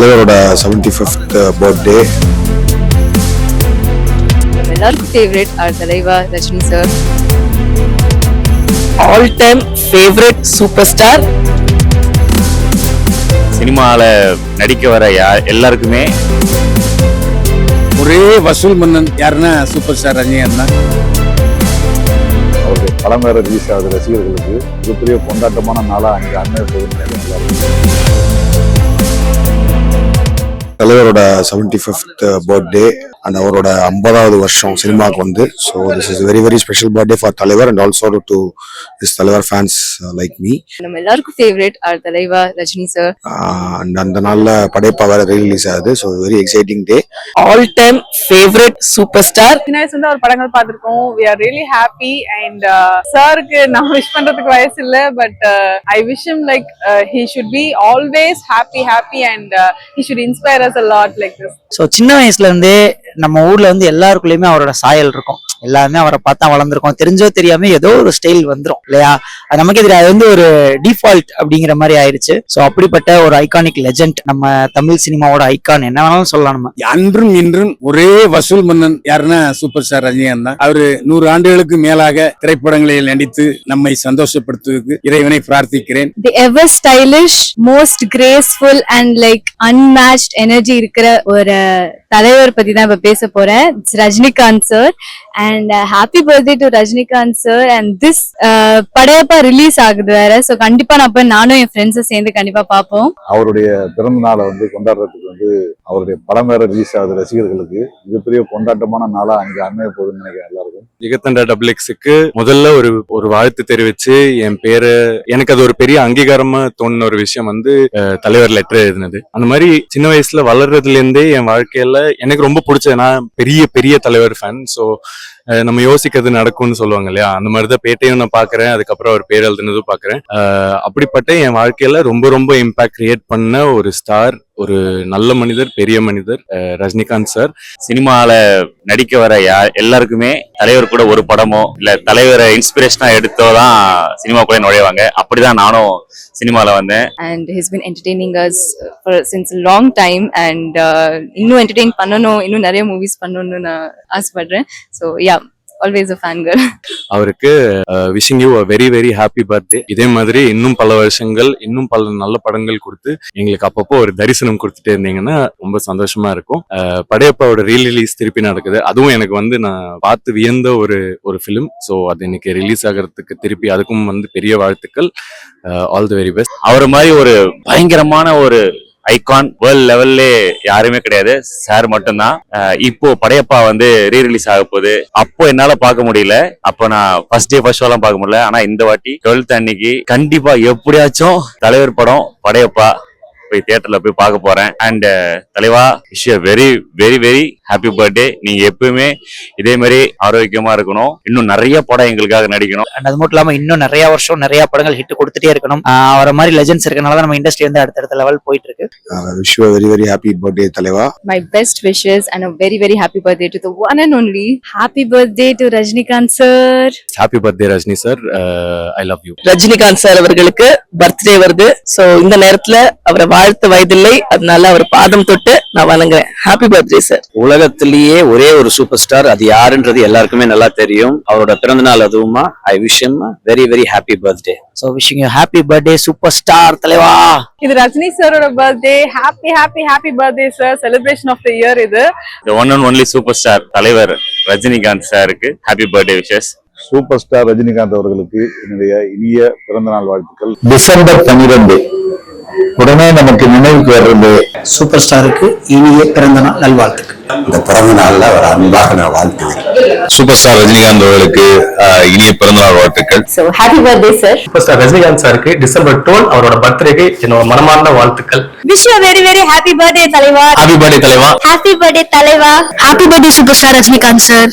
தலைவரோட 75th birthday. எல்லாருக்கும் favourite R தலைவா Rajini sir. All time favourite super star. சினிமாவில் நடிக்க வர எல்லாருக்குமே ஒரே வசூல் மன்னன் யாருன்னா சூப்பர் ஸ்டார் ரஜினிகாந்த் தான். அவருடைய படம் வேற ரிலீஸ் ஆகுது. ரசிகர்களுக்கு மிகப்பெரிய கொண்டாட்டமான நாளாக அங்கே அண்ணன் தலைவரோட 75th பர்த்டே அண்ட் அவரோட 50வது வருஷம் சினிமாவுக்கு வந்து. So this is very very special birthday for தலைவர் அண்ட் ஆல்சோ டு திஸ் தலைவர் ஃபேன்ஸ் லைக் மீ. நம்ம எல்லாருக்கும் ஃபேவரட் ஆர் தலைவா ரஜினி சார். அண்ட் அந்த நாள்ல படைப்பா வேற ரிலீஸ் ஆகுது. So very exciting day. All time favourite superstar. சின்ன வயசுல இருந்து அவர் படங்கள் பார்த்திருக்கோம். we are really happy and சாருக்கு நான் விஷ் பண்றதுக்கு வயசு இல்ல, but I wish him like he should be always happy and he should inspire us a lot like this. So சின்ன வயசுல இருந்தே நம்ம ஊர்ல வந்து எல்லாருக்குள்ளயுமே அவரோட சாயல் இருக்கும். எல்லாருமே அவரை பார்த்தா வளர்ந்துருக்கோம். தெரிஞ்சோ தெரியாம ஏதோ ஒரு ஸ்டைல் வந்துரும் இல்லையா? அது நமக்கே தெரியாது. அது வந்து ஒரு டிஃபால்ட் அப்படிங்கிற மாதிரி ஆயிடுச்சு. ஸோ அப்படிப்பட்ட ஒரு ஐகானிக் லெஜெண்ட், நம்ம தமிழ் சினிமாவோட ஐகான் என்ன வேணாலும் சொல்லலாம். நம்ம அன்றும் இன்றும் ஒரே வசூல் மன்னன் யாருன்னா சூப்பர் ஸ்டார் ரஜினிகாந்த் தான். அவரு 100 ஆண்டுகளுக்கு மேலாக திரைப்படங்களில் நடித்து நம்மை சந்தோஷப்படுத்துவதற்கு இறைவனை பிரார்த்திக்கிறேன். The ever stylish, most graceful and like unmatched energy இருக்கிற ஒரு தலைவர் பத்தி தான் இப்ப பேச போறேன். Rajinikanth sir. And happy birthday to Rajinikanth sir. And this Padayappa release ஆகுது வேற. சோ கண்டிப்பா நானும் என் ஃப்ரெண்ட்ஸும் சேர்ந்து கண்டிப்பா பார்ப்போம். அவருடைய பிறந்த நாளை கொண்டாடுறதுக்கு அவருடைய படம் வேற ரிலீஸ் ஆகுது. ரசிகர்களுக்கு மிகப்பெரிய கொண்டாட்டமான நாளா அங்கே அண்ணன் போகுதுன்னு நினைக்கிறேன் எல்லாருக்கும். ஜிகர்தண்டா டபுள்எக்ஸுக்கு முதல்ல ஒரு வாழ்த்து தெரிவிச்சு என் பேரு, எனக்கு அது ஒரு பெரிய அங்கீகாரமா தோணுன ஒரு விஷயம் தலைவர் லெட்டர் எழுதினது. அந்த மாதிரி சின்ன வயசுல வளர்றதுல இருந்தே என் வாழ்க்கையில எனக்கு ரொம்ப பிடிச்சது. நான் பெரிய பெரிய தலைவர் ஃபேன். ஸோ நம்ம யோசிக்கிறது நடக்கும்னு சொல்லுவாங்க இல்லையா? அந்த மாதிரிதான் பேட்டையும் நான் பாக்குறேன். அதுக்கப்புறம் அவர் பேர் எழுதுனதும் பாக்குறேன். அப்படிப்பட்ட என் வாழ்க்கையில ரொம்ப ரொம்ப இம்பாக்ட் கிரியேட் பண்ண ஒரு ஸ்டார், ஒரு நல்ல மனிதர், பெரிய மனிதர் ரஜினிகாந்த் சார். சினிமாவில் நடிக்க வர எல்லாருக்குமே தலைவர் கூட ஒரு படமோ இல்ல தலைவரை இன்ஸ்பிரேஷனா எடுத்தோதான் சினிமாக்குள்ளே நுழைவாங்க. அப்படிதான் நானும் சினிமாவில் வந்தேன். And he's been entertaining us since a long time and இன்னும் entertain பண்ணணும், இன்னும் நிறைய மூவிஸ் பண்ணணும்னு நான் ஆசைப்படுறேன். So yeah, always a fan girl. அவருக்கு wishing you a very very happy birthday. இதே மாதிரி இன்னும் பல வருஷங்கள், இன்னும் பல நல்ல படங்கள் கொடுத்து எங்களுக்கு அப்பப்போ ஒரு தரிசனம் கொடுத்துட்டே இருந்தீங்கன்னா ரொம்ப சந்தோஷமா இருக்கும். படையப்பாவோட ரீரிலீஸ் திருப்பி நடக்குது. அதுவும் எனக்கு நான் பார்த்து வியந்த ஒரு ஃபிலிம். ஸோ அது இன்னைக்கு ரிலீஸ் ஆகிறதுக்கு திருப்பி அதுக்கும் பெரிய வாழ்த்துக்கள். All the very best. அவர் மாதிரி ஒரு பயங்கரமான ஒரு ஐகான் வேர்ல்ட் லெவல்ல யாருமே கிடையாது, சார் மட்டும்தான். இப்போ படையப்பா ரீரிலீஸ் ஆக போகுது. அப்போ என்னால பார்க்க முடியல. அப்போ நான் ஃபர்ஸ்ட் டே ஃபர்ஸ்ட் ஷோலாம் பார்க்க முடியல. ஆனா இந்த வாட்டி 12th அன்னைக்கு கண்டிப்பா எப்படியாச்சும் தலைவர் படம் படையப்பா போய் தியேட்டர்ல போய் பார்க்க போறேன். அண்ட் தலைவா, wish you very very very happy birthday. நீங்க எப்பவுமே இதே மாதிரி ஆரோக்கியமா இருக்கணும். இன்னும் நிறைய படம் எங்களுக்காக நடிக்கணும். அண்ட் அது மட்டும் இல்லாம இன்னும் நிறைய வருஷம் நிறைய படங்கள் ஹிட் கொடுத்துட்டே இருக்கணும். அவரை மாதிரி லெஜெண்ட்ஸ் இருக்கனால நம்ம இண்டஸ்ட்ரி அடுத்தடுத்த லெவல் போயிட்டு இருக்கு. Wish you very very happy birthday தலைவா. My best wishes and a very very happy birthday to the one and only. Happy birthday to Rajinikanth sir. Happy birthday Rajini sir. I love you. Rajinikanth sir அவர்களுக்கு birthday வருது. So இந்த நேரத்துல அவரை வாழ்த்து வயதில்லை, அதனால அவர் பாதம் தொட்டு நான் வணங்குறேன். Happy birthday sir. உலகத்திலேயே ஒரே ஒரு சூப்பர் ஸ்டார், அது யாருன்றது எல்லாருக்குமே நல்லா தெரியும். அவரோட பிறந்த நாள் அதுவுமா. I wish him very very happy birthday. So wishing you happy birthday superstar தலைவா. இது ரஜினி சாரோட birthday. Happy birthday sir. Celebration of the year இது. The one and only superstar தலைவர் ரஜினிகாந்த் சாருக்கு happy birthday wishes. Superstar Rajinikanth அவர்களுக்கு என்னுடைய இனிய பிறந்த நாள் வாழ்த்துக்கள். டிசம்பர் 12 உடனே நமக்கு நினைவுக்கு வர்றது சூப்பர் ஸ்டாருக்கு இனிய பிறந்த நாள் நல்வாழ்த்துக்கள். இந்த பிறந்த நாள்ல ஒரு அன்பாக நான் வாழ்த்துவேன். சூப்பர் ஸ்டார் ரஜினிகாந்த் அவர்களுக்கு இனிய பிறந்த நாள் வாழ்த்துக்கள். So happy birthday sir. Super star Rajinikanth சாருக்கு டிசம்பர் 12 அவரோட பர்த்டேக்கு என்னோட மனமார்ந்த வாழ்த்துக்கள். Wish you a very very happy birthday தலைவா. ஹாப்பி பர்த்டே தலைவா. Happy birthday தலைவா. Happy birthday super star Rajinikanth sir.